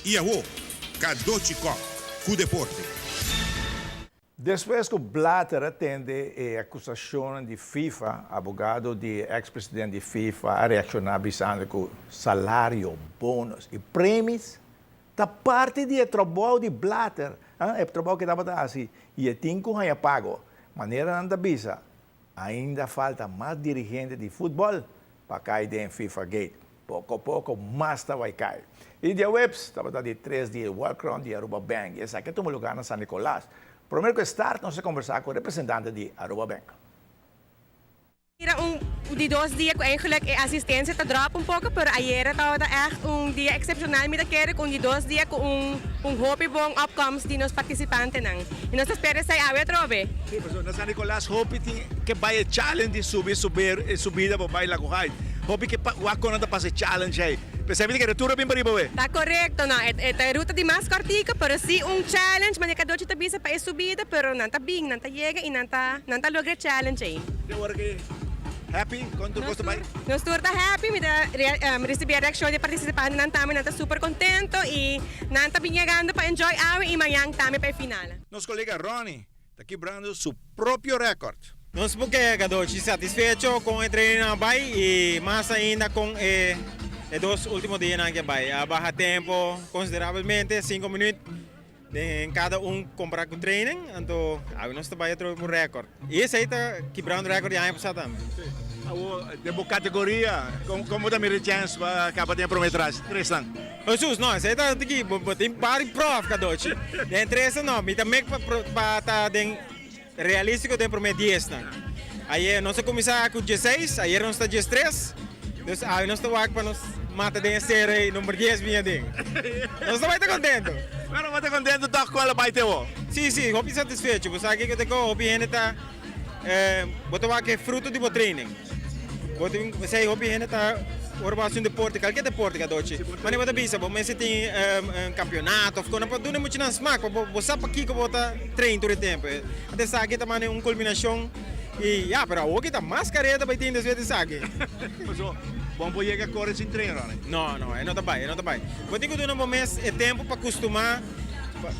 E a Kadochikov, com deporte. Depois que o Blatter atende a acusação de FIFA, advogado de ex-presidente de FIFA, a reaccionar dizendo que o salário, bônus e prêmios da parte do trabalho de Blatter, é o trabalho que estava assim, e tem que pago. Maneira não bisa, ainda falta mais dirigentes de futebol para cair em FIFA Gate. Pouco a pouco, mais vai cair. E dia webs, estava de 3 dias, World de Aruba Bank, esse aqui é um lugar na São Nicolás. Primeiro que start, nós vamos conversar com o representante de Aruba Bank. Die 2 dias eigenlijk assistência te drop pouco, pero ayer estava echt dia excepcional met keren die 2 dias com hoop bom opkomst die nos participantes nang. E nós esperamos sai awe trobe. Sim, professor, na San Nicolás hope que vai challenge de subida para vai lagohay. Hope que wa ko na pase challenge aí. Percebe que retura bem para ibawe. Tá correto, não. É ruta de mais cortica, pero si challenge, mas cada doce tabisa para subida, pero não tá bem, não tá chega e não tá logra challenge aí. Happy? Quando gosto mais? Nós estamos happy, receber a reação de participantes, nós estamos super contento e nós estamos chegando para enjoy a e amanhã também para a final. Nosso colega Ronnie está quebrando seu próprio recorde. Nós porque Kadochi satisfecho com o treino na Bay e mais ainda com os 2 últimos dias na Bay. A barra tempo consideravelmente 5 minutos em cada comprar com treino, então nós estamos a um recorde. E esse aí está quebrando o recorde ano passado também. De boa categoria, como da minha chance para acabar de prometer 3 anos? Jesus, não, isso aí está aqui, tem vários prova, Kadochi. Entre essa não, mas também para estar realístico tem prometer 10 anos. Aí nós começamos com 16, aí nós estamos 13, então aí nós estamos para nós matar de série número 10 minha ding. Nós estamos contentes. Pero você está contente com ela vai ter o? Sim, sim, eu estou satisfeito. Você sabe que eu está botar que fruto de treino. Você hopi gente está organizando um deporte, qualquer deporte que doce. Mas não bisa, mas se tem campeonato, quando não pode muito nas smack, você sabe aqui que bota treino todo o tempo. Até sabe que também culminação e pero o que tá mais careta vai ter das vezes sabe. Bom para chegar a correr sem treino, né? Não, não está bem, não está bem. Vou ter que dar um mês é tempo para acostumar.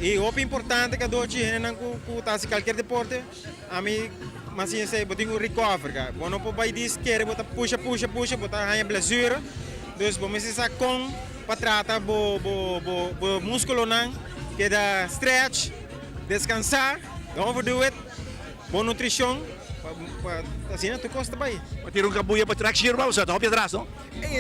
E o importante que doce gente não custa qualquer deporte. A mim mas sim, sei, botar um recovery, cara. Bom, não pode dizer que botar puxa, botar a blessura. Então, vamos precisar com para tratar o músculo não, que dá stretch, descansar, don't overdo it, boa nutrição, assim não tu custa bem. Para ter cabuia para tirar shirma, você está atrás, não?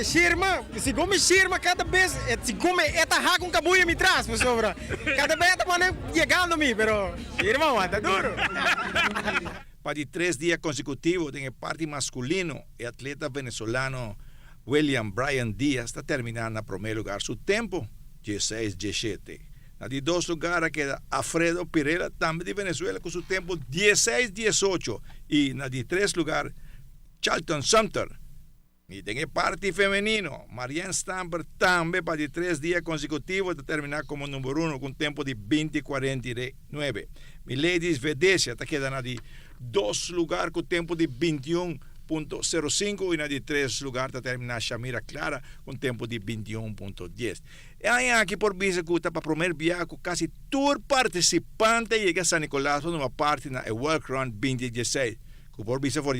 Shirma, se come shirma cada vez, se come eta com cabuia me traz, por sobra. Cada vez está chegando a mim, pero shirma está duro. Para de 3 dias consecutivos em parte masculino, o atleta venezolano William Brian Díaz está terminando na primeiro lugar seu tempo, 16-17. Na de 2 lugares queda Alfredo Pirela, também de Venezuela, com seu tempo 16-18. E na de 3 lugar, Charlton Sumter. E em parte feminino, Marianne Stamper também para de 3 dias consecutivos está terminar como número 1 com tempo de 20-49. Milady Vedecia está quedando na de 2 lugares com tempo de 21.05 e na de 3 lugares está terminando Shamira Clara com tempo de 21.10. E aí aqui por visa que está para o primeiro viagem com quase todo participante chega a San Nicolás numa parte na World Run 2016. Que por visa for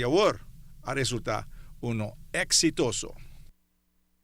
a resultar exitoso.